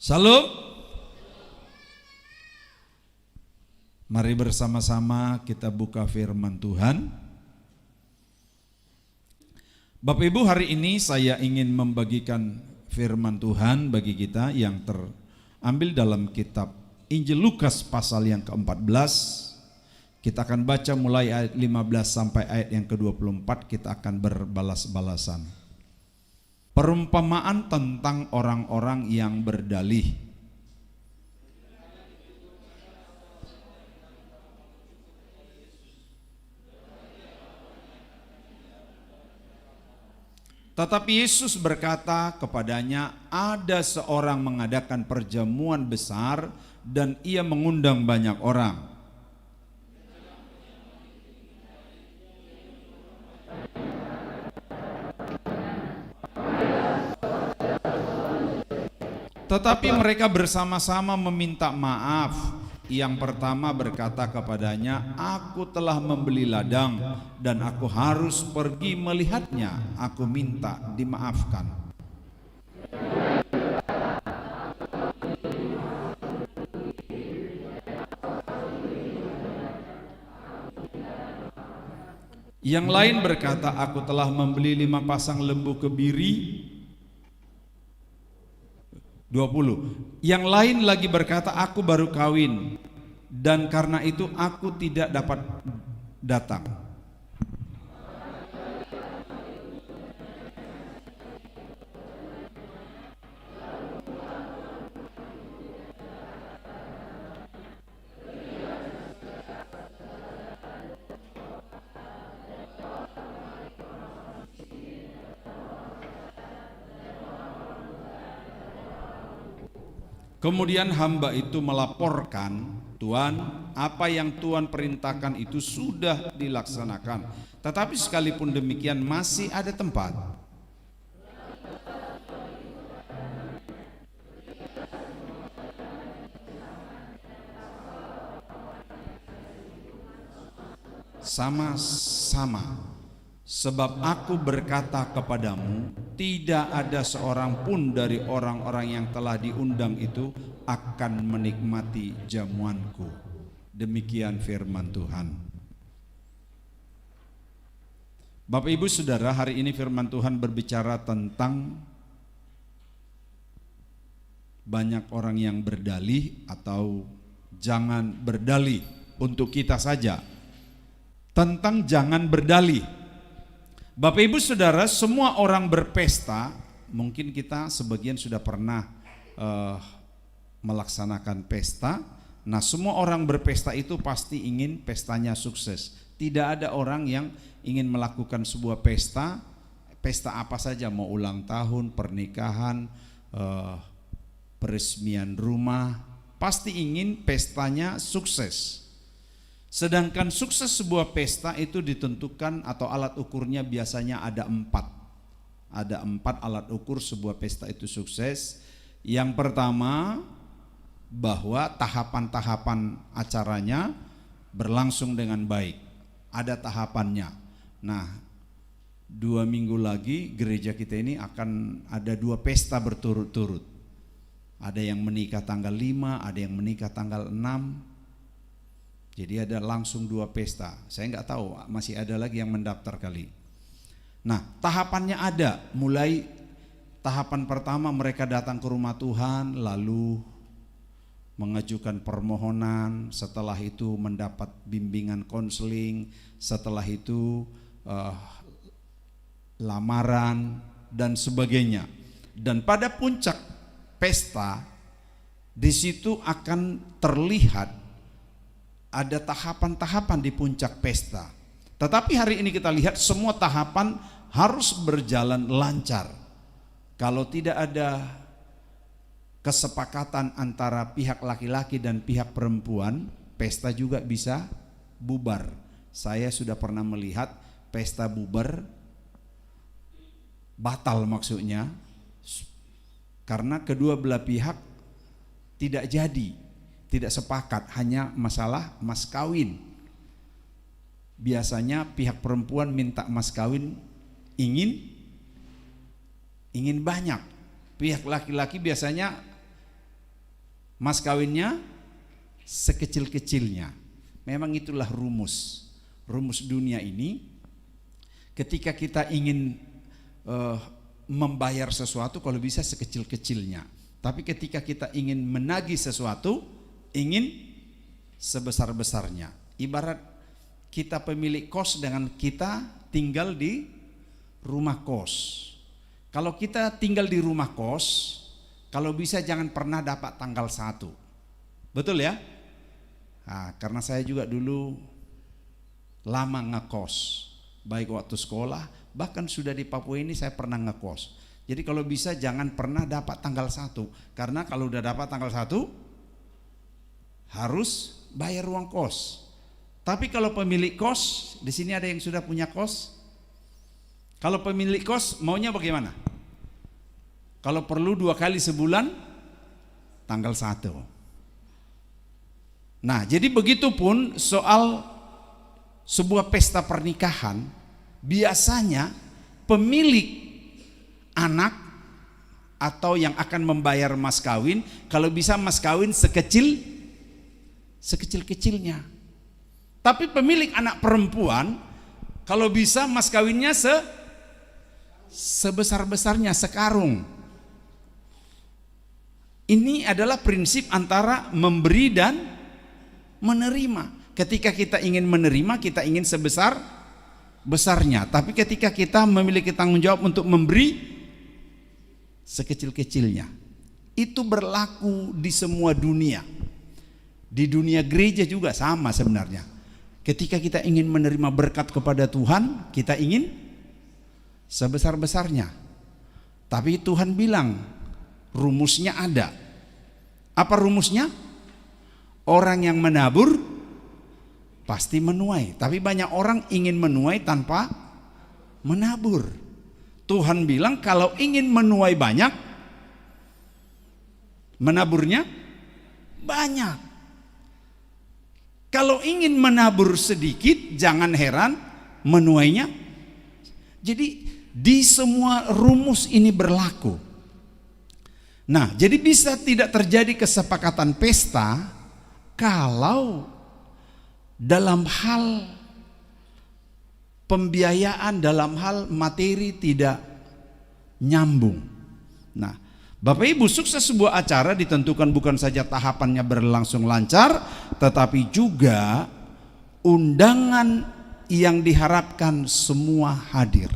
Salam. Mari bersama-sama kita buka firman Tuhan. Bapak Ibu, hari ini saya ingin membagikan firman Tuhan bagi kita yang terambil dalam kitab Injil Lukas pasal yang ke-14. Kita akan baca mulai ayat 15 sampai ayat yang ke-24, kita akan berbalas-balasan. Perumpamaan tentang orang-orang yang berdalih. Tetapi Yesus berkata kepadanya, ada seorang mengadakan perjamuan besar dan ia mengundang banyak orang. Tetapi mereka bersama-sama meminta maaf. Yang pertama berkata kepadanya, aku telah membeli ladang dan aku harus pergi melihatnya. Aku minta dimaafkan. Yang lain berkata, aku telah membeli 5 pasang lembu kebiri. 20. Yang lain lagi berkata, aku baru kawin dan karena itu aku tidak dapat datang. Kemudian hamba itu melaporkan, Tuan, apa yang Tuan perintahkan itu sudah dilaksanakan. Tetapi sekalipun demikian masih ada tempat. Sama-sama. Sebab aku berkata kepadamu, tidak ada seorang pun dari orang-orang yang telah diundang itu akan menikmati jamuanku. Demikian firman Tuhan. Bapak Ibu Saudara, hari ini firman Tuhan berbicara tentang banyak orang yang berdalih atau jangan berdalih. Untuk kita saja, tentang jangan berdalih. Bapak Ibu Saudara, semua orang berpesta, mungkin kita sebagian sudah pernah melaksanakan pesta. Nah, semua orang berpesta itu pasti ingin pestanya sukses. Tidak ada orang yang ingin melakukan sebuah pesta apa saja, mau ulang tahun, pernikahan, peresmian rumah, pasti ingin pestanya sukses. Sedangkan sukses sebuah pesta itu ditentukan atau alat ukurnya biasanya ada 4. Ada 4 alat ukur sebuah pesta itu sukses. Yang pertama, bahwa tahapan-tahapan acaranya berlangsung dengan baik. Ada tahapannya. Nah, 2 minggu lagi gereja kita ini akan ada 2 pesta berturut-turut. Ada yang menikah tanggal 5, ada yang menikah tanggal 6. Jadi ada langsung 2 pesta. Saya nggak tahu, masih ada lagi yang mendaftar kali. Nah, tahapannya ada. Mulai tahapan pertama mereka datang ke rumah Tuhan, lalu mengajukan permohonan. Setelah itu mendapat bimbingan konseling. Setelah itu lamaran dan sebagainya. Dan pada puncak pesta, di situ akan terlihat ada tahapan-tahapan di puncak pesta. Tetapi hari ini kita lihat semua tahapan harus berjalan lancar. Kalau tidak ada kesepakatan antara pihak laki-laki dan pihak perempuan, pesta juga bisa bubar. Saya sudah pernah melihat pesta bubar, batal maksudnya, karena kedua belah pihak tidak jadi, tidak sepakat, hanya masalah mas kawin. Biasanya pihak perempuan minta mas kawin ingin banyak. Pihak laki-laki biasanya mas kawinnya sekecil-kecilnya. Memang itulah rumus dunia ini. Ketika kita ingin membayar sesuatu, kalau bisa sekecil-kecilnya. Tapi ketika kita ingin menagih sesuatu, ingin sebesar-besarnya. Ibarat kita pemilik kos dengan kita tinggal di rumah kos. Kalau kita tinggal di rumah kos, kalau bisa jangan pernah dapat tanggal 1. Betul ya? Nah, karena saya juga dulu lama ngekos, baik waktu sekolah, bahkan sudah di Papua ini saya pernah ngekos. Jadi kalau bisa jangan pernah dapat tanggal 1, karena kalau udah dapat tanggal 1 harus bayar uang kos. Tapi kalau pemilik kos, di sini ada yang sudah punya kos. Kalau pemilik kos maunya bagaimana? Kalau perlu 2 kali sebulan, tanggal 1. Nah, jadi begitupun soal sebuah pesta pernikahan, biasanya pemilik anak atau yang akan membayar mas kawin, kalau bisa mas kawin sekecil-kecilnya. Tapi pemilik anak perempuan, kalau bisa mas kawinnya sebesar-besarnya, sekarung. Ini adalah prinsip antara memberi dan menerima. Ketika kita ingin menerima, kita ingin sebesar-besarnya. Tapi ketika kita memiliki tanggung jawab untuk memberi, sekecil-kecilnya. Itu berlaku di semua dunia. Di dunia gereja juga sama sebenarnya. Ketika kita ingin menerima berkat kepada Tuhan, kita ingin sebesar-besarnya. Tapi Tuhan bilang rumusnya ada. Apa rumusnya? Orang yang menabur pasti menuai. Tapi banyak orang ingin menuai tanpa menabur. Tuhan bilang kalau ingin menuai banyak, menaburnya banyak. Kalau ingin menabur sedikit, jangan heran menuainya. Jadi di semua rumus ini berlaku. Nah, jadi bisa tidak terjadi kesepakatan pesta kalau dalam hal pembiayaan, dalam hal materi tidak nyambung. Nah, Bapak Ibu, sukses sebuah acara ditentukan bukan saja tahapannya berlangsung lancar, tetapi juga undangan yang diharapkan semua hadir.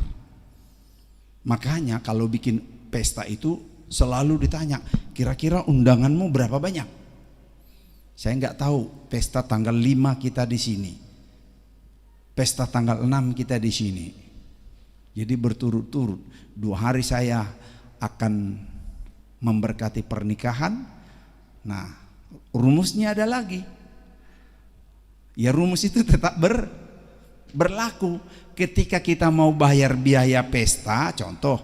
Makanya kalau bikin pesta itu selalu ditanya, kira-kira undanganmu berapa banyak? Saya nggak tahu, pesta tanggal 5 kita di sini, pesta tanggal 6 kita di sini. Jadi berturut-turut 2 hari saya akan memberkati pernikahan. Nah, rumusnya ada lagi. Ya, rumus itu tetap berlaku. Ketika kita mau bayar biaya pesta, contoh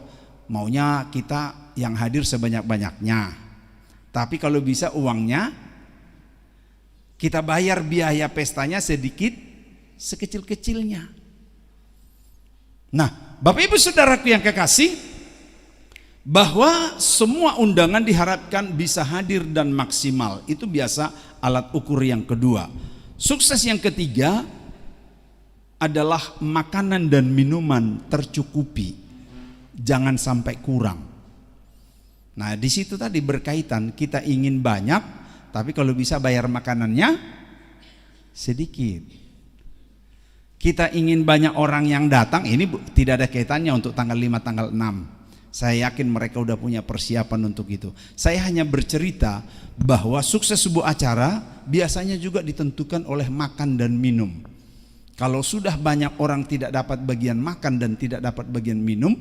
maunya kita yang hadir sebanyak-banyaknya, tapi kalau bisa uangnya kita bayar biaya pestanya sedikit, sekecil-kecilnya. Nah, Bapak Ibu Saudaraku yang kekasih, bahwa semua undangan diharapkan bisa hadir dan maksimal. Itu biasa alat ukur yang kedua. Sukses yang ketiga adalah makanan dan minuman tercukupi, jangan sampai kurang. Nah, di situ tadi berkaitan, kita ingin banyak, tapi kalau bisa bayar makanannya sedikit. Kita ingin banyak orang yang datang, ini tidak ada kaitannya untuk tanggal 5, tanggal 6. Saya yakin mereka udah punya persiapan untuk itu. Saya hanya bercerita bahwa sukses sebuah acara biasanya juga ditentukan oleh makan dan minum. Kalau sudah banyak orang tidak dapat bagian makan dan tidak dapat bagian minum,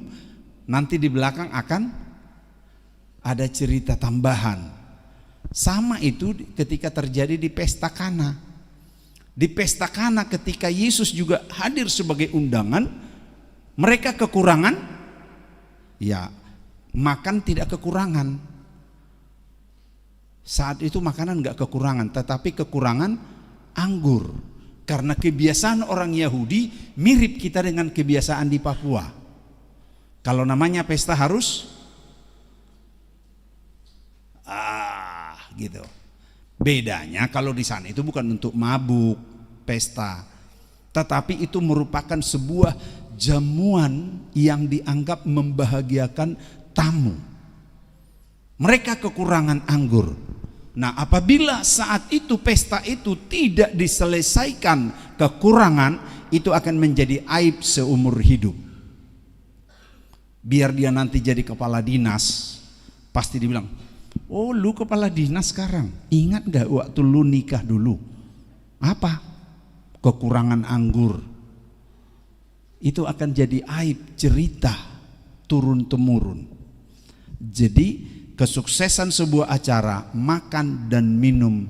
nanti di belakang akan ada cerita tambahan. Sama itu ketika terjadi di pesta Kana. Di pesta Kana ketika Yesus juga hadir sebagai undangan, mereka kekurangan, ya makan tidak kekurangan. Saat itu makanan enggak kekurangan, tetapi kekurangan anggur. Karena kebiasaan orang Yahudi mirip kita dengan kebiasaan di Papua. Kalau namanya pesta harus gitu. Bedanya kalau di sana itu bukan untuk mabuk, pesta, tetapi itu merupakan sebuah jamuan yang dianggap membahagiakan tamu. Mereka kekurangan anggur. Nah, apabila saat itu pesta itu tidak diselesaikan kekurangan, itu akan menjadi aib seumur hidup. Biar dia nanti jadi kepala dinas, pasti dibilang, oh lu kepala dinas sekarang, ingat gak waktu lu nikah dulu? Apa? Kekurangan anggur. Itu akan jadi aib, cerita turun-temurun. Jadi kesuksesan sebuah acara, makan dan minum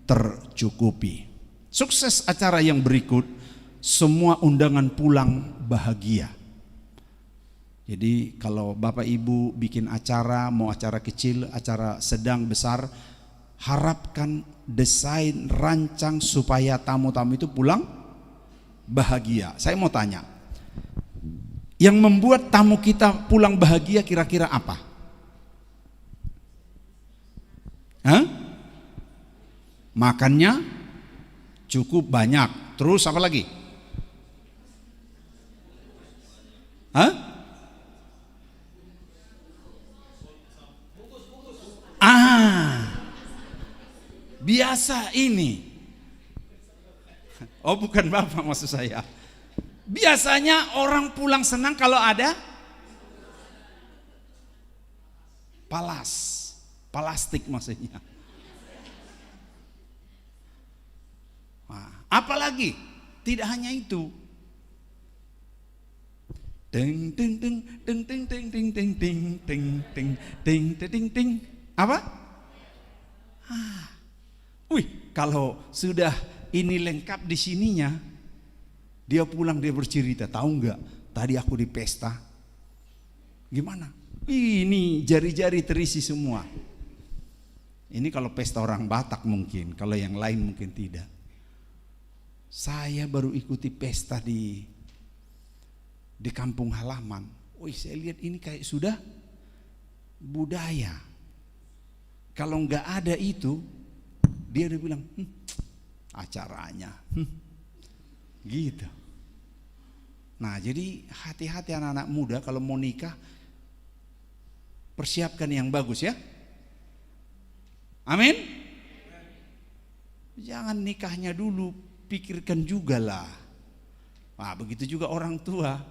tercukupi. Sukses acara yang berikut, semua undangan pulang bahagia. Jadi kalau Bapak Ibu bikin acara, mau acara kecil, acara sedang, besar, harapkan desain, rancang supaya tamu-tamu itu pulang bahagia. Saya mau tanya, yang membuat tamu kita pulang bahagia kira-kira apa? Hah? Makannya cukup banyak. Terus apa lagi? Hah? Biasa ini. Oh, bukan Bapak maksud saya. Biasanya orang pulang senang kalau ada palastik maksudnya. Nah, apalagi? Tidak hanya itu. Ding ding ding ding ding ding ding ding ding ding ding ding ding ding. Apa? Wih, kalau sudah ini lengkap di sininya, dia pulang dia bercerita, tahu nggak? Tadi aku di pesta. Gimana? Ini jari-jari terisi semua. Ini kalau pesta orang Batak mungkin, kalau yang lain mungkin tidak. Saya baru ikuti pesta di kampung halaman. Wih, saya lihat ini kayak sudah budaya. Kalau nggak ada itu, dia udah bilang, acaranya, gitu. Nah, jadi hati-hati anak-anak muda kalau mau nikah, persiapkan yang bagus ya. Amin. Jangan nikahnya dulu, pikirkan juga lah. Nah, begitu juga orang tua.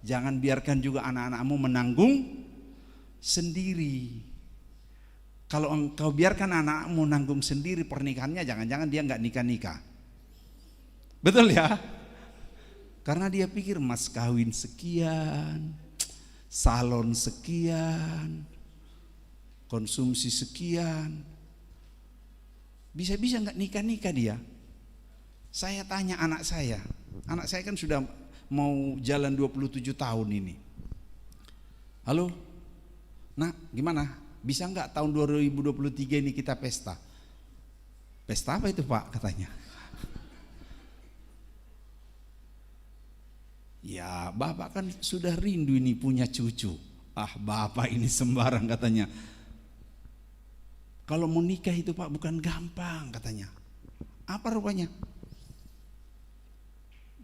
Jangan biarkan juga anak-anakmu menanggung sendiri. Kalau engkau biarkan anakmu nanggung sendiri pernikahannya, jangan-jangan dia nggak nikah-nikah. Betul ya? Karena dia pikir mas kawin sekian, salon sekian, konsumsi sekian, bisa-bisa nggak nikah-nikah dia. Saya tanya anak saya kan sudah mau jalan 27 tahun ini. Halo, nak gimana? Bisa nggak tahun 2023 ini kita pesta? Pesta apa itu Pak katanya? Ya Bapak kan sudah rindu ini punya cucu. Bapak ini sembarang katanya. Kalau mau nikah itu Pak bukan gampang katanya. Apa rupanya?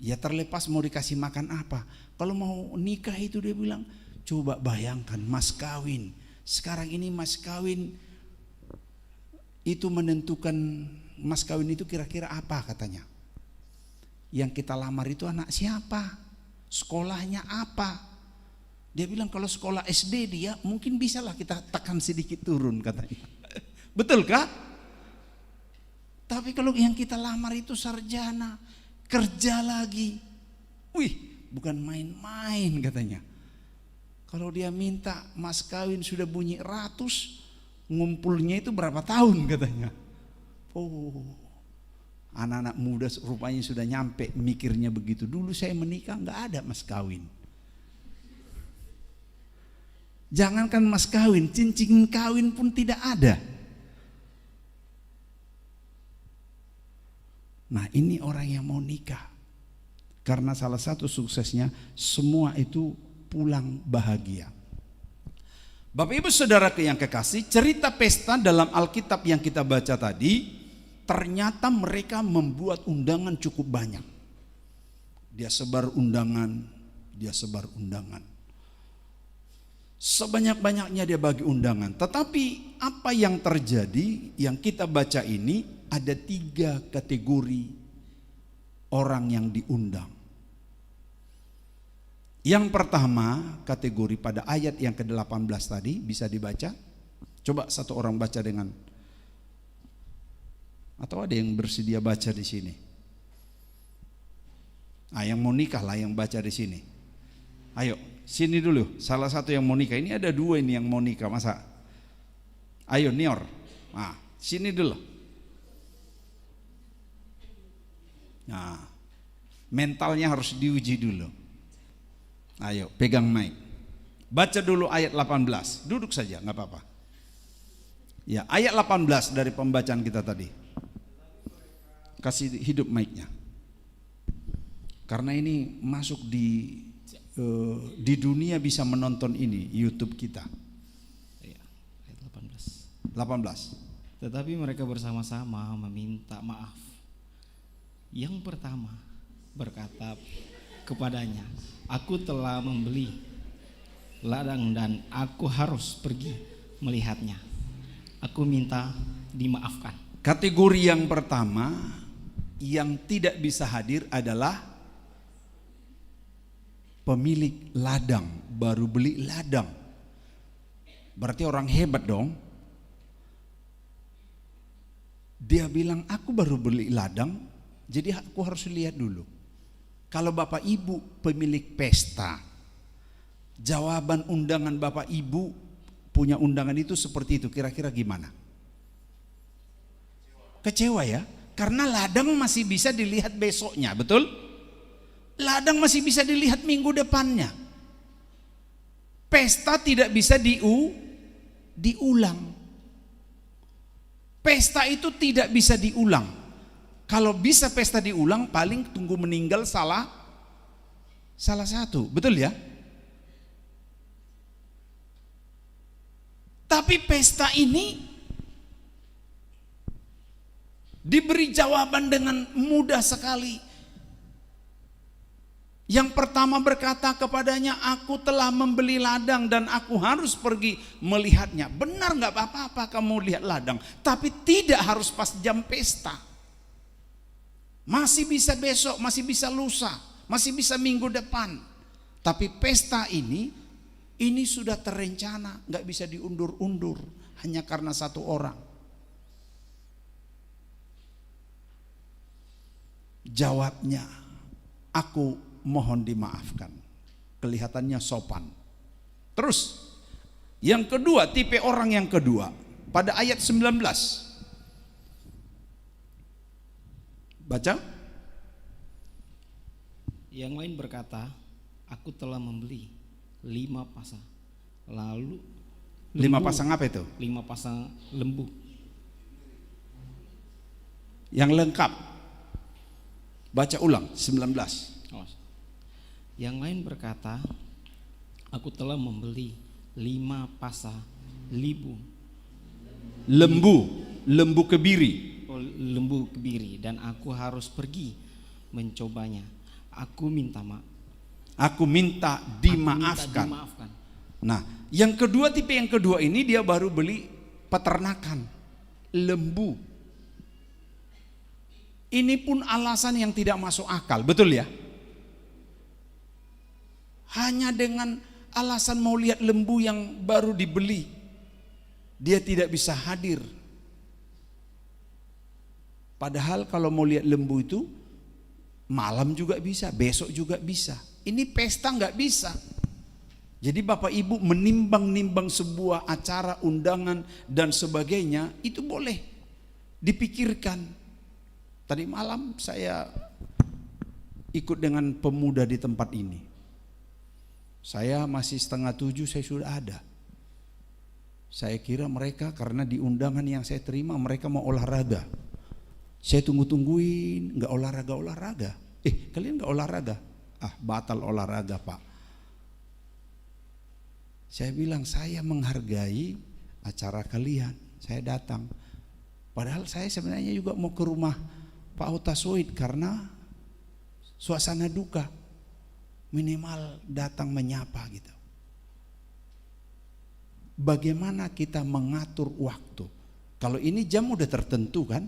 Ya terlepas mau dikasih makan apa. Kalau mau nikah itu dia bilang, coba bayangkan mas kawin. Sekarang ini mas kawin itu menentukan, mas kawin itu kira-kira apa katanya. Yang kita lamar itu anak siapa, sekolahnya apa. Dia bilang kalau sekolah SD dia mungkin bisalah kita tekan sedikit turun katanya. Betul kah? Tapi kalau yang kita lamar itu sarjana, kerja lagi, wih bukan main-main katanya. Kalau dia minta mas kawin sudah bunyi ratus, ngumpulnya itu berapa tahun katanya. Oh, anak-anak muda rupanya sudah nyampe mikirnya begitu. Dulu saya menikah nggak ada mas kawin. Jangankan mas kawin, cincin kawin pun tidak ada. Nah ini orang yang mau nikah. Karena salah satu suksesnya semua itu pulang bahagia. Bapak Ibu Saudara yang kekasih, cerita pesta dalam Alkitab yang kita baca tadi ternyata mereka membuat undangan cukup banyak. Dia sebar undangan, sebanyak-banyaknya dia bagi undangan. Tetapi apa yang terjadi, yang kita baca ini, ada 3 kategori orang yang diundang. Yang pertama, kategori pada ayat yang ke-18 tadi, bisa dibaca. Coba satu orang baca dengan, atau ada yang bersedia baca di sini? Yang mau nikah lah yang baca di sini. Ayo, sini dulu. Salah satu yang mau nikah. Ini ada 2 ini yang mau nikah, masa? Ayo, Nior. Sini dulu. Nah, mentalnya harus diuji dulu. Ayo, pegang mic. Baca dulu ayat 18. Duduk saja, nggak apa-apa. Ya, ayat 18 dari pembacaan kita tadi. Kasih hidup mic-nya. Karena ini masuk di dunia bisa menonton ini YouTube kita. Ya, ayat 18. 18. Tetapi mereka bersama-sama meminta maaf. Yang pertama berkata kepadanya, "Aku telah membeli ladang dan aku harus pergi melihatnya. Aku minta dimaafkan." Kategori yang pertama yang tidak bisa hadir adalah pemilik ladang, baru beli ladang. Berarti orang hebat dong. Dia bilang, "Aku baru beli ladang, jadi aku harus lihat dulu." Kalau Bapak Ibu pemilik pesta, jawaban undangan Bapak Ibu punya undangan itu seperti itu, kira-kira gimana? Kecewa ya, karena ladang masih bisa dilihat besoknya, betul? Ladang masih bisa dilihat minggu depannya. Pesta tidak bisa diulang. Pesta itu tidak bisa diulang. Kalau bisa pesta diulang, paling tunggu meninggal salah satu, betul ya? Tapi pesta ini diberi jawaban dengan mudah sekali. Yang pertama berkata kepadanya, "Aku telah membeli ladang dan aku harus pergi melihatnya." Benar nggak apa-apa kamu lihat ladang, tapi tidak harus pas jam pesta. Masih bisa besok, masih bisa lusa, masih bisa minggu depan. Tapi pesta ini sudah terencana, nggak bisa diundur-undur hanya karena satu orang. Jawabnya, "Aku mohon dimaafkan." Kelihatannya sopan. Terus yang kedua, tipe orang yang kedua pada ayat 19. Baca. Yang lain berkata, "Aku telah membeli 5 pasang." Lalu 5 pasang apa itu? 5 pasang lembu. Yang lengkap. Baca ulang 19. Yang lain berkata, "Aku telah membeli 5 pasang lembu kebiri. Lembu kebiri dan aku harus pergi mencobanya. Aku minta dimaafkan." Nah, yang kedua, tipe yang kedua ini dia baru beli peternakan lembu. Ini pun alasan yang tidak masuk akal, betul ya? Hanya dengan alasan mau lihat lembu yang baru dibeli, dia tidak bisa hadir. Padahal kalau mau lihat lembu itu malam juga bisa, besok juga bisa. Ini pesta nggak bisa. Jadi Bapak Ibu menimbang-nimbang sebuah acara, undangan dan sebagainya, itu boleh dipikirkan. Tadi malam saya ikut dengan pemuda di tempat ini. Saya masih 6:30 saya sudah ada. Saya kira mereka karena di undangan yang saya terima mereka mau olahraga. Saya tungguin nggak olahraga. Kalian nggak olahraga? Batal olahraga Pak. Saya bilang saya menghargai acara kalian. Saya datang. Padahal saya sebenarnya juga mau ke rumah Pak Otasoid karena suasana duka. Minimal datang menyapa gitu. Bagaimana kita mengatur waktu? Kalau ini jam udah tertentu kan?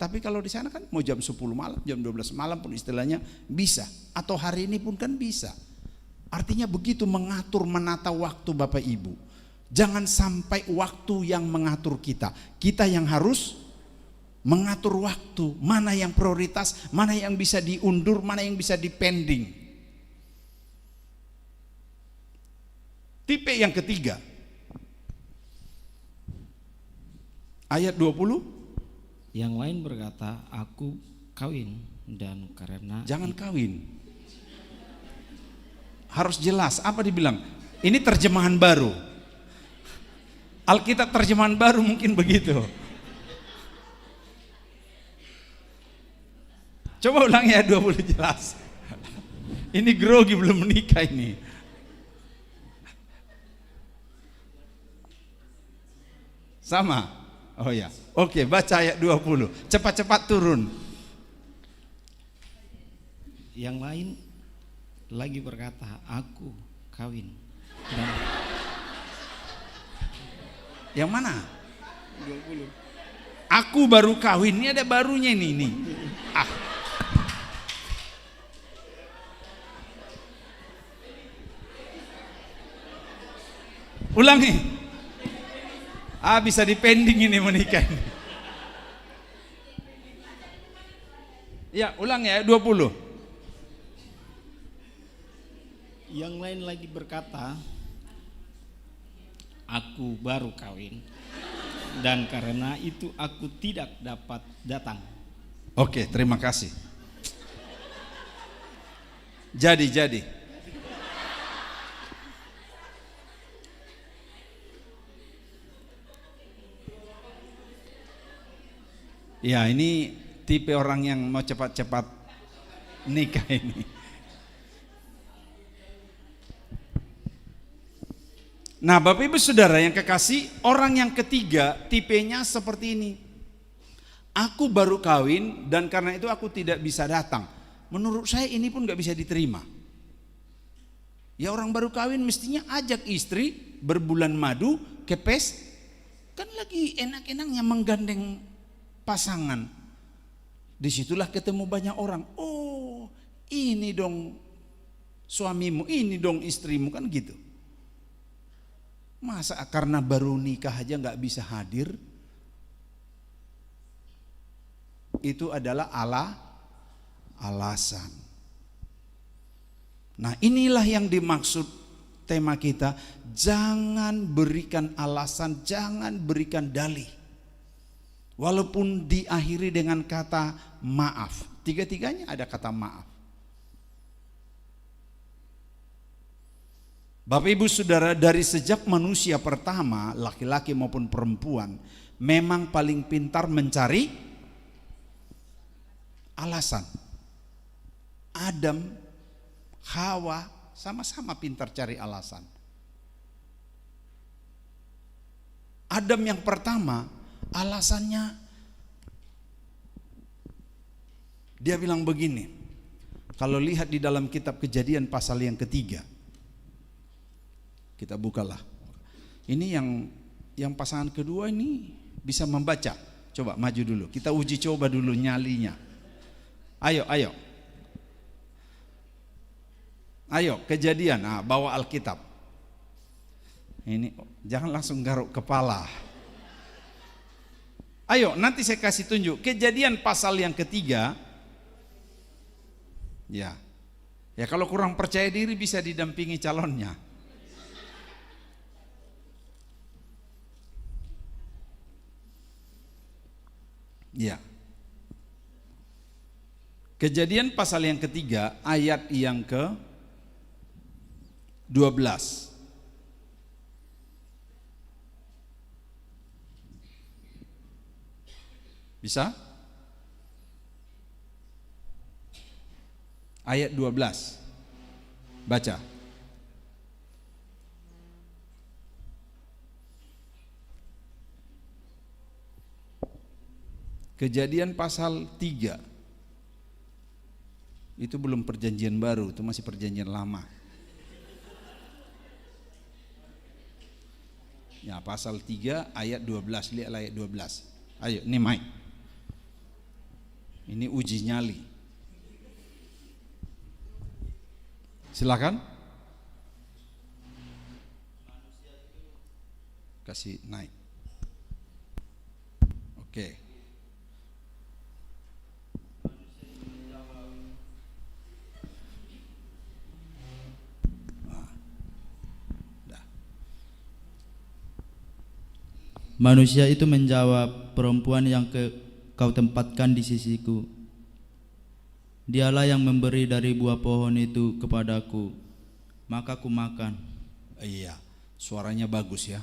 Tapi kalau di sana kan mau jam 10 malam, jam 12 malam pun istilahnya bisa. Atau hari ini pun kan bisa. Artinya begitu mengatur, menata waktu Bapak Ibu. Jangan sampai waktu yang mengatur kita. Kita yang harus mengatur waktu. Mana yang prioritas, mana yang bisa diundur, mana yang bisa dipending. Tipe yang ketiga. Ayat 20. Yang lain berkata, aku kawin dan karena Jangan kawin. Harus jelas apa dibilang. Ini terjemahan baru. Alkitab terjemahan baru mungkin begitu. Coba ulang ya 20 jelas. Ini grogi belum menikah ini. Sama. Oh ya. Oke, baca ayat 20. Cepat-cepat turun. yang lain lagi berkata, aku kawin dan Yang mana? 20. Aku baru kawin, ini ada barunya ini. Ah. Ulangi. Bisa dipending ini menikah. Ya, ulang ya 20. yang lain lagi berkata, aku baru kawin dan karena itu aku tidak dapat datang. Oke, terima kasih. Jadi. Ya, ini tipe orang yang mau cepat-cepat nikah ini. Nah, Bapak Ibu Saudara yang kekasih, orang yang ketiga tipenya seperti ini. Aku baru kawin dan karena itu aku tidak bisa datang. Menurut saya ini pun gak bisa diterima. Ya, orang baru kawin mestinya ajak istri berbulan madu ke pes. Kan lagi enak-enaknya menggandeng pasangan. Disitulah ketemu banyak orang. Oh, ini dong suamimu, ini dong istrimu, kan gitu. Masa karena baru nikah aja gak bisa hadir? Itu adalah alasan. Nah, inilah yang dimaksud tema kita. Jangan berikan alasan, jangan berikan dalih. Walaupun diakhiri dengan kata maaf. Tiga-tiganya ada kata maaf. Bapak Ibu Saudara, dari sejak manusia pertama, laki-laki maupun perempuan, memang paling pintar mencari alasan. Adam, Hawa sama-sama pintar cari alasan. Adam yang pertama, alasannya dia bilang begini. Kalau lihat di dalam kitab Kejadian pasal yang ketiga, kita bukalah. Ini yang pasangan kedua ini bisa membaca. Coba maju dulu. Kita uji coba dulu nyalinya. Ayo. Ayo, Kejadian. Nah, bawa Alkitab. Ini jangan langsung garuk kepala. Ayo, nanti saya kasih tunjuk. Kejadian pasal yang ketiga. Ya. Ya, kalau kurang percaya diri bisa didampingi calonnya. Ya. Kejadian pasal yang ketiga ayat yang ke 12. Bisa? Ayat 12. Baca. Kejadian pasal 3. Itu belum perjanjian baru, itu masih perjanjian lama. Ya, pasal 3 ayat 12, lihat ayat 12. Ayo, ini Mike. Ini uji nyali. Silakan. Kasih naik. Oke. Manusia itu menjawab, perempuan yang kau tempatkan di sisiku, dialah yang memberi dari buah pohon itu kepadaku, maka ku makan. Iya, suaranya bagus ya.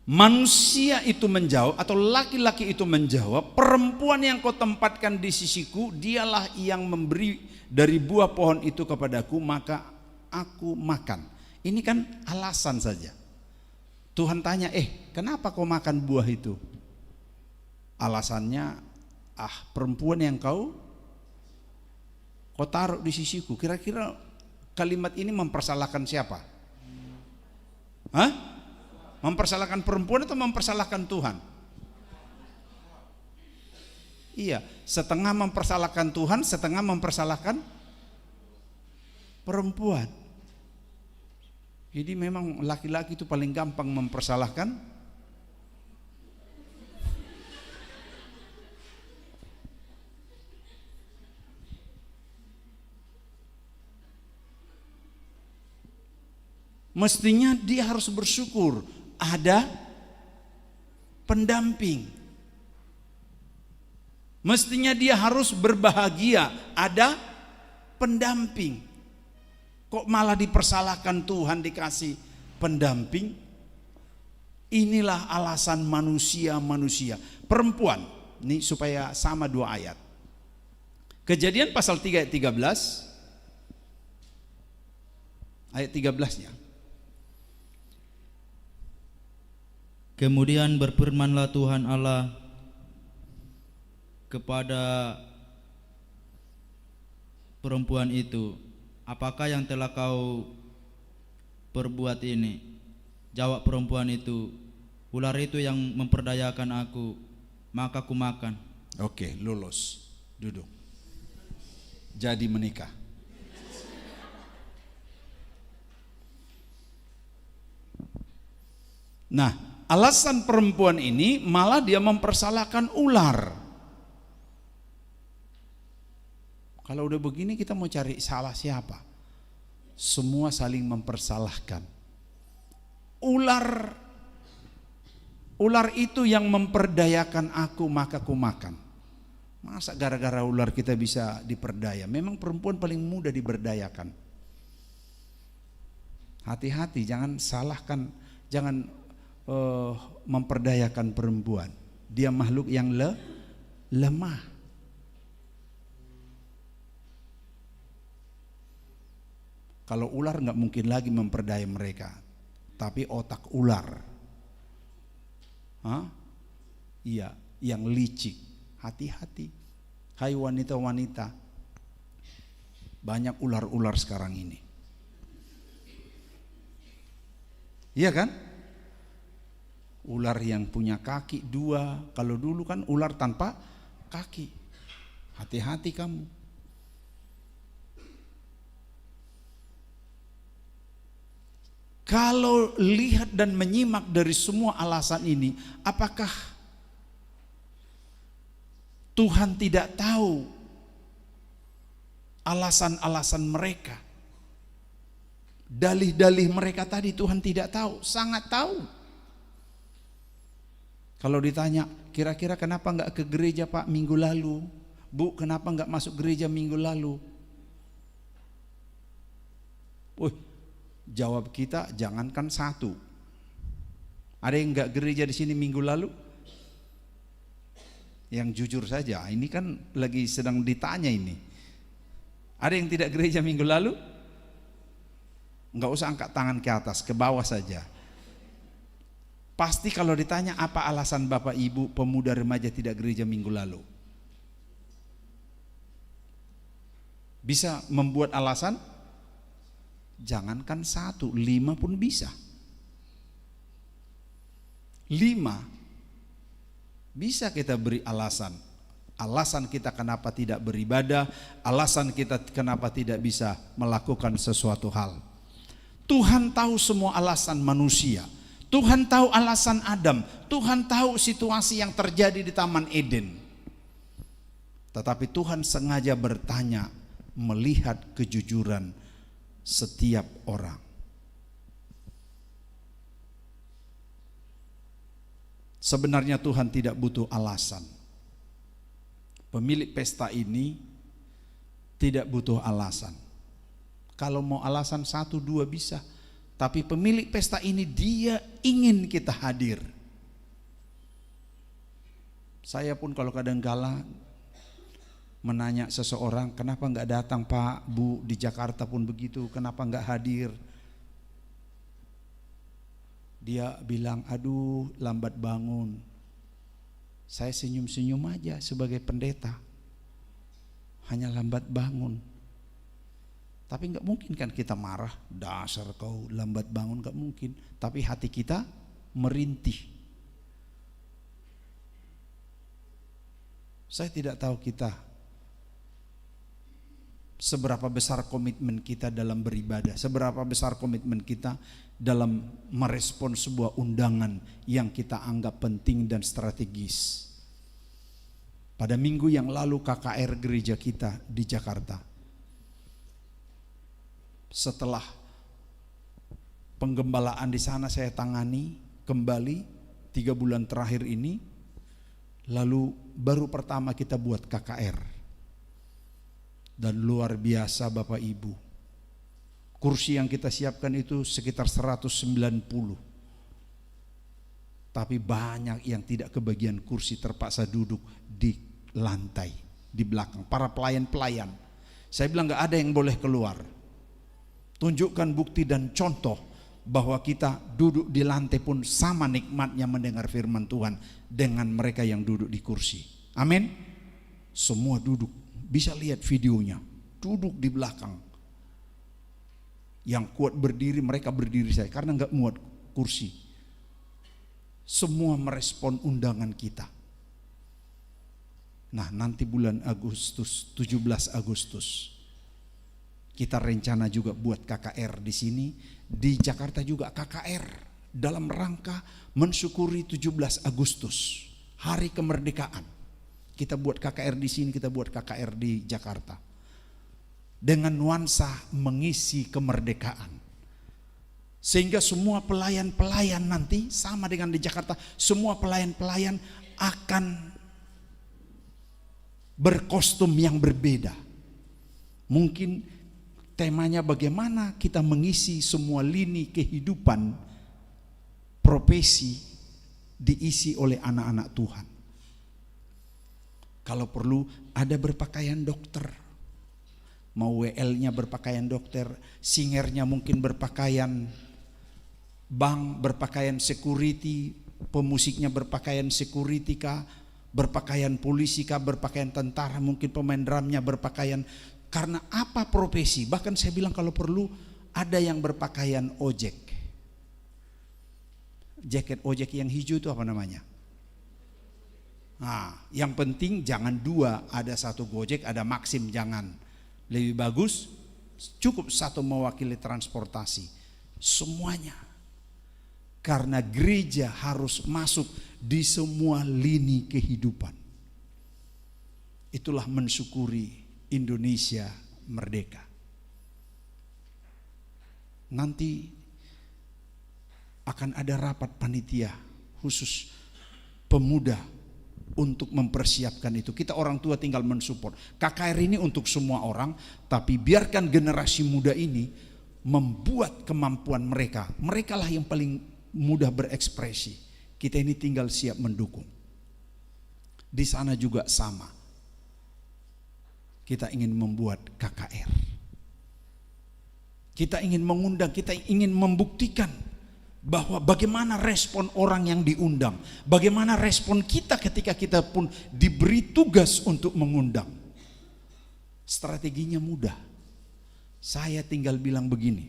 Manusia itu menjawab, atau laki-laki itu menjawab, perempuan yang kau tempatkan di sisiku, dialah yang memberi dari buah pohon itu kepadaku, maka aku makan. Ini kan alasan saja. Tuhan tanya, kenapa kau makan buah itu? Alasannya, perempuan yang kau taruh di sisiku. Kira-kira kalimat ini mempersalahkan siapa? Hah? Mempersalahkan perempuan atau mempersalahkan Tuhan? Iya, setengah mempersalahkan Tuhan, setengah mempersalahkan perempuan. Jadi memang laki-laki itu paling gampang mempersalahkan. Mestinya dia harus bersyukur ada pendamping. Mestinya dia harus berbahagia ada pendamping. Kok malah dipersalahkan Tuhan dikasih pendamping? Inilah alasan manusia. Perempuan, ini supaya sama 2 ayat. Kejadian pasal 3 ayat 13. Ayat 13-nya. Kemudian berfirmanlah Tuhan Allah kepada perempuan itu, apakah yang telah kau perbuat ini? Jawab perempuan itu, ular itu yang memperdayakan aku, maka ku makan. Oke, lulus. Duduk. Jadi menikah. Nah, alasan perempuan ini malah dia mempersalahkan ular. Kalau udah begini kita mau cari salah siapa? Semua saling mempersalahkan. Ular itu yang memperdayakan aku, maka ku makan. Masa gara-gara ular kita bisa diperdaya? Memang perempuan paling mudah diberdayakan. Hati-hati, jangan salahkan, jangan memperdayakan perempuan. Dia makhluk yang lemah. Kalau ular nggak mungkin lagi memperdaya mereka, tapi otak ular, iya, yang licik. Hati-hati, hai wanita-wanita, banyak ular-ular sekarang ini. Iya kan? Ular yang punya kaki 2, kalau dulu kan ular tanpa kaki. Hati-hati kamu. Kalau lihat dan menyimak dari semua alasan ini, apakah Tuhan tidak tahu alasan-alasan mereka? Dalih-dalih mereka tadi Tuhan tidak tahu, sangat tahu. Kalau ditanya, kira-kira kenapa enggak ke gereja Pak minggu lalu? Bu, kenapa enggak masuk gereja minggu lalu? Jawab kita jangankan 1. Ada yang enggak gereja di sini minggu lalu? Yang jujur saja, ini kan lagi sedang ditanya ini. Ada yang tidak gereja minggu lalu? Enggak usah angkat tangan ke atas, ke bawah saja. Pasti kalau ditanya apa alasan Bapak Ibu pemuda remaja tidak gereja minggu lalu, bisa membuat alasan? Jangankan 1, 5 pun bisa. 5 bisa kita beri alasan. Alasan kita kenapa tidak beribadah, alasan kita kenapa tidak bisa melakukan sesuatu hal. Tuhan tahu semua alasan manusia. Tuhan tahu alasan Adam. Tuhan tahu situasi yang terjadi di Taman Eden. Tetapi Tuhan sengaja bertanya melihat kejujuran setiap orang. Sebenarnya Tuhan tidak butuh alasan. Pemilik pesta ini tidak butuh alasan. Kalau mau alasan 1, 2 bisa. Tapi pemilik pesta ini dia ingin kita hadir. Saya pun kalau kadang-kala menanya seseorang, kenapa enggak datang Pak, Bu, di Jakarta pun begitu, kenapa enggak hadir? Dia bilang, aduh lambat bangun. Saya senyum-senyum aja sebagai pendeta. Hanya lambat bangun. Tapi enggak mungkin kan kita marah, dasar kau lambat bangun, enggak mungkin. Tapi hati kita merintih. Saya tidak tahu kita seberapa besar komitmen kita dalam beribadah, seberapa besar komitmen kita dalam merespon sebuah undangan yang kita anggap penting dan strategis. Pada minggu yang lalu KKR gereja kita di Jakarta, setelah penggembalaan di sana saya tangani kembali 3 bulan terakhir ini, lalu baru pertama kita buat KKR. Dan luar biasa Bapak Ibu, kursi yang kita siapkan itu sekitar 190. Tapi banyak yang tidak kebagian kursi, terpaksa duduk di lantai di belakang. Para pelayan-pelayan, saya bilang gak ada yang boleh keluar. Tunjukkan bukti dan contoh bahwa kita duduk di lantai pun sama nikmatnya mendengar firman Tuhan dengan mereka yang duduk di kursi. Amin. Semua duduk, bisa lihat videonya, duduk di belakang. Yang kuat berdiri, mereka berdiri saya karena gak muat kursi. Semua merespon undangan kita. Nah, nanti bulan Agustus, 17 Agustus, kita rencana juga buat KKR di sini. Di Jakarta juga KKR dalam rangka mensyukuri 17 Agustus, Hari Kemerdekaan. Kita buat KKR di sini, kita buat KKR di Jakarta. Dengan nuansa mengisi kemerdekaan. Sehingga semua pelayan-pelayan nanti sama dengan di Jakarta, semua pelayan-pelayan akan berkostum yang berbeda. Mungkin temanya bagaimana kita mengisi semua lini kehidupan, profesi diisi oleh anak-anak Tuhan. Kalau perlu ada berpakaian dokter, mau WL-nya berpakaian dokter, singernya mungkin berpakaian bank, berpakaian security, pemusiknya berpakaian security kah, berpakaian polisi kah, berpakaian tentara, mungkin pemain drumnya berpakaian. Karena apa profesi, bahkan saya bilang kalau perlu ada yang berpakaian ojek. Jaket ojek yang hijau itu apa namanya? Nah, yang penting jangan 2, ada 1 Gojek, ada Maxim, jangan. Lebih bagus cukup 1 mewakili transportasi. Semuanya. Karena gereja harus masuk di semua lini kehidupan. Itulah mensyukuri Indonesia merdeka. Nanti akan ada rapat panitia khusus pemuda untuk mempersiapkan itu. Kita orang tua tinggal mensupport. KKR ini untuk semua orang, tapi biarkan generasi muda ini membuat kemampuan mereka. Mereka lah yang paling mudah berekspresi. Kita ini tinggal siap mendukung. Di sana juga sama. Kita ingin membuat KKR. Kita ingin mengundang, kita ingin membuktikan bahwa bagaimana respon orang yang diundang, bagaimana respon kita ketika kita pun diberi tugas untuk mengundang. Strateginya mudah. Saya tinggal bilang begini.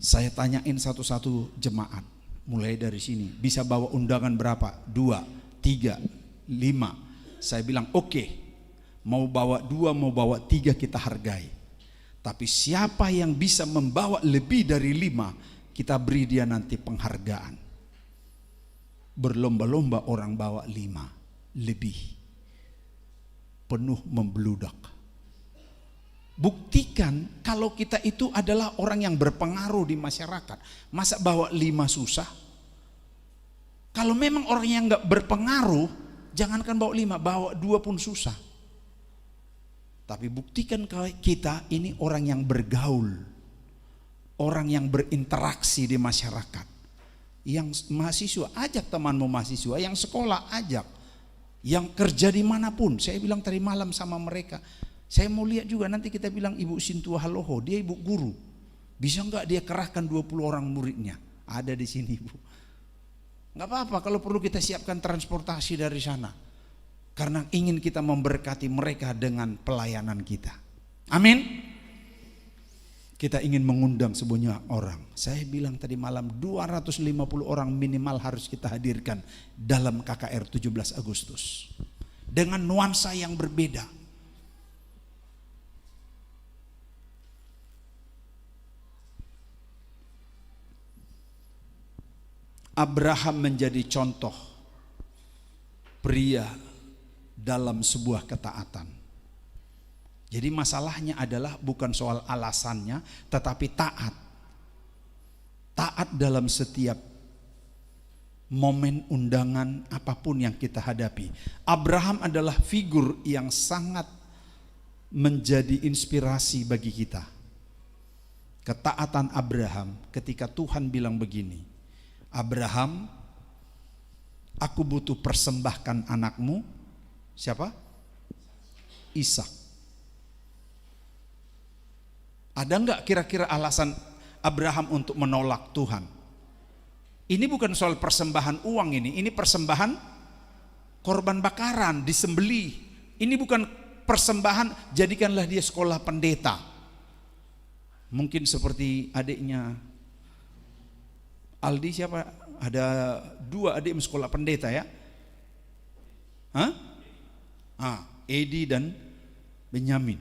Saya tanyain satu-satu jemaat, mulai dari sini, bisa bawa undangan berapa? 2, 3, 5. Saya bilang oke, mau bawa 2, mau bawa 3 kita hargai. Tapi siapa yang bisa membawa lebih dari 5, kita beri dia nanti penghargaan. Berlomba-lomba orang bawa 5 lebih, penuh membludak. Buktikan kalau kita itu adalah orang yang berpengaruh di masyarakat. Masa bawa 5 susah? Kalau memang orang yang gak berpengaruh, jangankan bawa 5, bawa 2 pun susah. Tapi buktikan kita ini orang yang bergaul, orang yang berinteraksi di masyarakat. Yang mahasiswa, ajak temanmu mahasiswa, yang sekolah ajak, yang kerja dimanapun. Saya bilang tadi malam sama mereka, saya mau lihat juga nanti kita bilang Ibu Sintua Haloho, dia ibu guru. Bisa enggak dia kerahkan 20 orang muridnya? Ada di sini Bu. Enggak apa-apa kalau perlu kita siapkan transportasi dari sana. Karena ingin kita memberkati mereka dengan pelayanan kita. Amin. Kita ingin mengundang sebanyak orang. Saya bilang tadi malam 250 orang minimal harus kita hadirkan dalam KKR 17 Agustus. Dengan nuansa yang berbeda. Abraham menjadi contoh pria dalam sebuah ketaatan. Jadi masalahnya adalah bukan soal alasannya, tetapi taat. Taat dalam setiap momen undangan apapun yang kita hadapi. Abraham adalah figur yang sangat menjadi inspirasi bagi kita. Ketaatan Abraham ketika Tuhan bilang begini, Abraham, aku butuh persembahkan anakmu. Siapa? Ishak. Ada enggak kira-kira alasan Abraham untuk menolak Tuhan? Ini bukan soal persembahan uang ini persembahan korban bakaran, disembelih. Ini bukan persembahan jadikanlah dia sekolah pendeta. Mungkin seperti adiknya Aldi, siapa? Ada 2 adik sekolah pendeta ya? Hah? Edi dan Benyamin.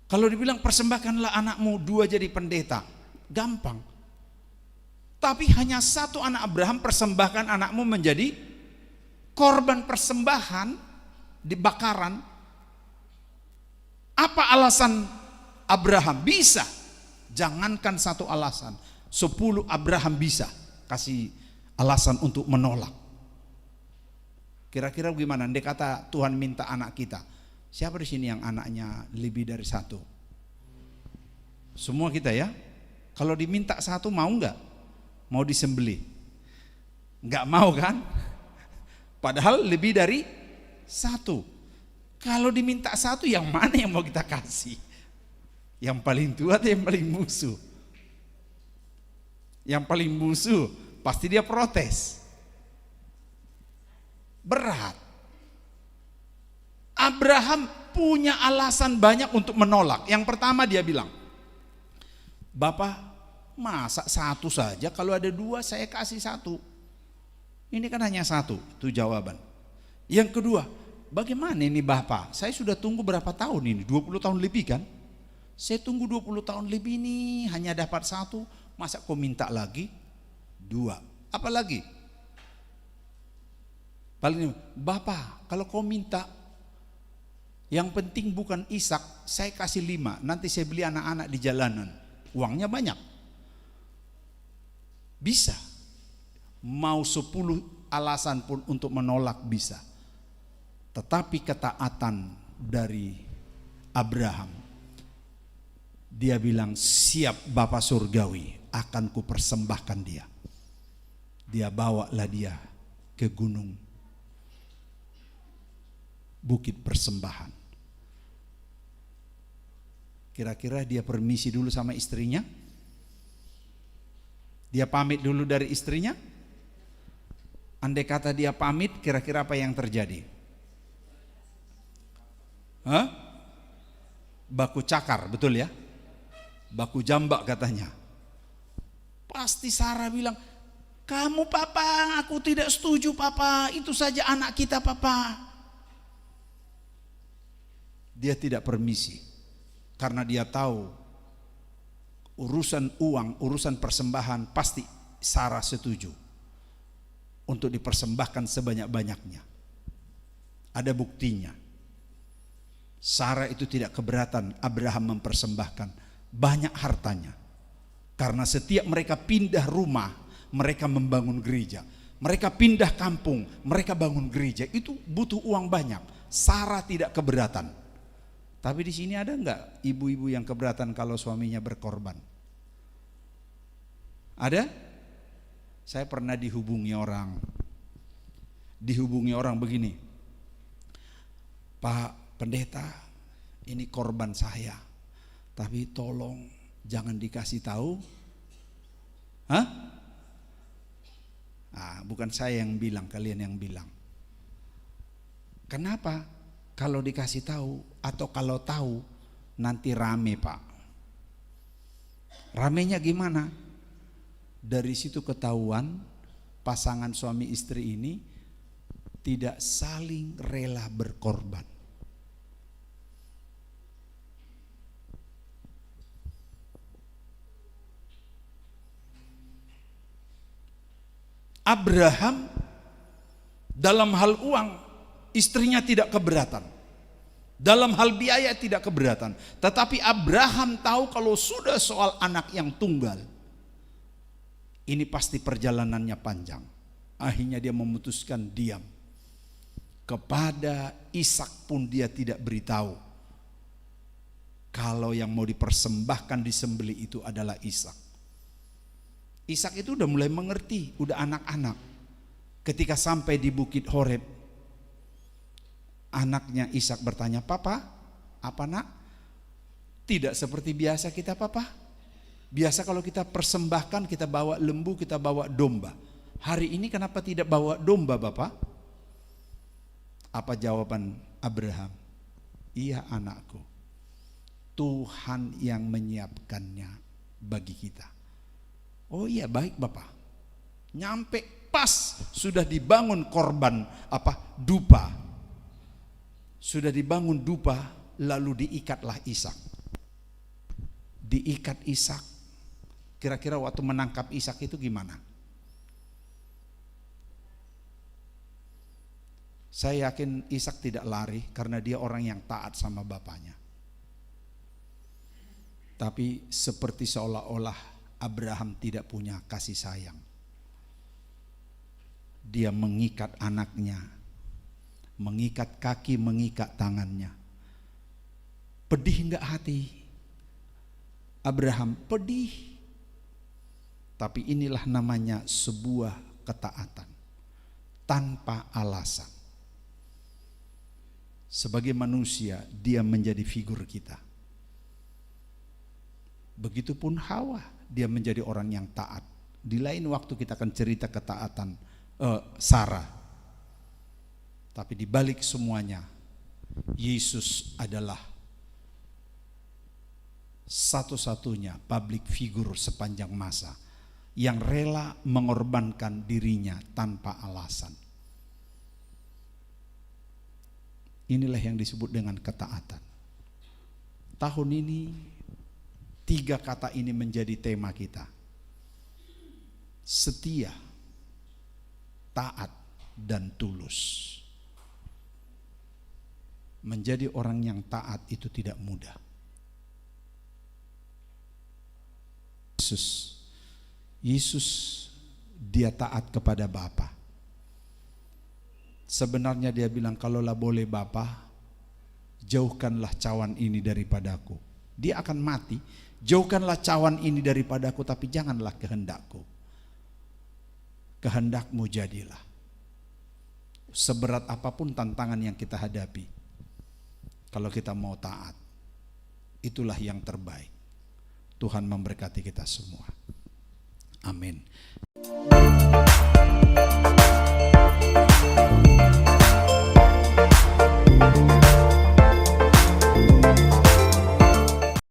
Kalau dibilang persembahkanlah anakmu 2 jadi pendeta, gampang. Tapi hanya 1 anak Abraham, persembahkan anakmu menjadi korban persembahan di bakaran. Apa alasan Abraham? Bisa. Jangankan 1 alasan, 10 Abraham bisa kasih alasan untuk menolak. Kira-kira gimana? Dia kata Tuhan minta anak kita. Siapa di sini yang anaknya lebih dari 1? Semua kita ya. Kalau diminta 1 mau nggak? Mau disembelih? Nggak mau kan? Padahal lebih dari 1. Kalau diminta 1, yang mana yang mau kita kasih? Yang paling tua atau yang paling musuh? Yang paling musuh pasti dia protes. Berat. Abraham punya alasan banyak untuk menolak. Yang pertama dia bilang, Bapak masa 1 saja, kalau ada 2 saya kasih 1. Ini kan hanya 1, itu jawaban. Yang kedua, bagaimana ini Bapak? Saya sudah tunggu berapa tahun ini? 20 tahun lebih kan? Saya tunggu 20 tahun lebih nih, hanya dapat 1. Masa kau minta lagi? 2. Apa lagi? Paling Bapak, kalau kau minta yang penting bukan Ishak, saya kasih 5. Nanti saya beli anak-anak di jalanan. Uangnya banyak. Bisa. Mau 10 alasan pun untuk menolak bisa. Tetapi ketaatan dari Abraham, dia bilang, siap Bapa Surgawi, akan kupersembahkan dia. Dia bawalah dia ke gunung Bukit Persembahan. Kira-kira dia permisi dulu sama istrinya, Dia pamit dulu dari istrinya. Andai kata dia pamit, kira-kira apa yang terjadi? Hah? Baku cakar, betul ya? Baku jambak katanya. Pasti Sarah bilang, kamu papa, aku tidak setuju papa, itu saja anak kita papa. Dia tidak permisi, karena dia tahu urusan uang, urusan persembahan pasti Sarah setuju untuk dipersembahkan sebanyak-banyaknya. Ada buktinya. Sarah itu tidak keberatan Abraham mempersembahkan banyak hartanya. Karena setiap mereka pindah rumah, mereka membangun gereja. Mereka pindah kampung, mereka bangun gereja. Itu butuh uang banyak. Sarah tidak keberatan. Tapi di sini ada enggak ibu-ibu yang keberatan kalau suaminya berkorban? Ada? Saya pernah dihubungi orang begini, Pak Pendeta, ini korban saya, tapi tolong jangan dikasih tahu. Hah? Bukan saya yang bilang, kalian yang bilang. Kenapa? Kalau dikasih tahu atau kalau tahu nanti rame, Pak. Ramenya gimana? Dari situ ketahuan pasangan suami istri ini tidak saling rela berkorban. Abraham dalam hal uang istrinya tidak keberatan. Dalam hal biaya tidak keberatan. Tetapi Abraham tahu kalau sudah soal anak yang tunggal, ini pasti perjalanannya panjang. Akhirnya dia memutuskan diam. Kepada Ishak pun dia tidak beritahu kalau yang mau dipersembahkan disembelih itu adalah Ishak. Ishak itu udah mulai mengerti, udah anak-anak. Ketika sampai di Bukit Horeb, anaknya Ishak bertanya, "Papa, apa nak?" Tidak seperti biasa kita, Papa. Biasa kalau kita persembahkan, kita bawa lembu, kita bawa domba. Hari ini kenapa tidak bawa domba, Bapak? Apa jawaban Abraham? Iya anakku, Tuhan yang menyiapkannya bagi kita. Oh iya, baik Bapak. Nyampe pas sudah dibangun korban dupa. Sudah dibangun dupa, lalu diikatlah Ishak. Diikat Ishak. Kira-kira waktu menangkap Ishak itu gimana? Saya yakin Ishak tidak lari karena dia orang yang taat sama bapaknya. Tapi seperti seolah-olah Abraham tidak punya kasih sayang. Dia mengikat anaknya, mengikat kaki, mengikat tangannya. Pedih enggak hati? Abraham pedih. Tapi inilah namanya sebuah ketaatan tanpa alasan. Sebagai manusia dia menjadi figur kita. Begitupun Hawa, dia menjadi orang yang taat. Di lain waktu kita akan cerita ketaatan Sarah. Tapi di balik semuanya, Yesus adalah satu-satunya public figure sepanjang masa yang rela mengorbankan dirinya tanpa alasan. Inilah yang disebut dengan ketaatan. Tahun ini 3 kata ini menjadi tema kita. Setia, taat, dan tulus. Menjadi orang yang taat itu tidak mudah. Yesus dia taat kepada Bapa. Sebenarnya dia bilang, kalaulah boleh Bapa, jauhkanlah cawan ini daripadaku. Dia akan mati, jauhkanlah cawan ini daripadaku, tapi janganlah kehendakku, kehendakmu jadilah. Seberat apapun tantangan yang kita hadapi, kalau kita mau taat, itulah yang terbaik. Tuhan memberkati kita semua. Amin.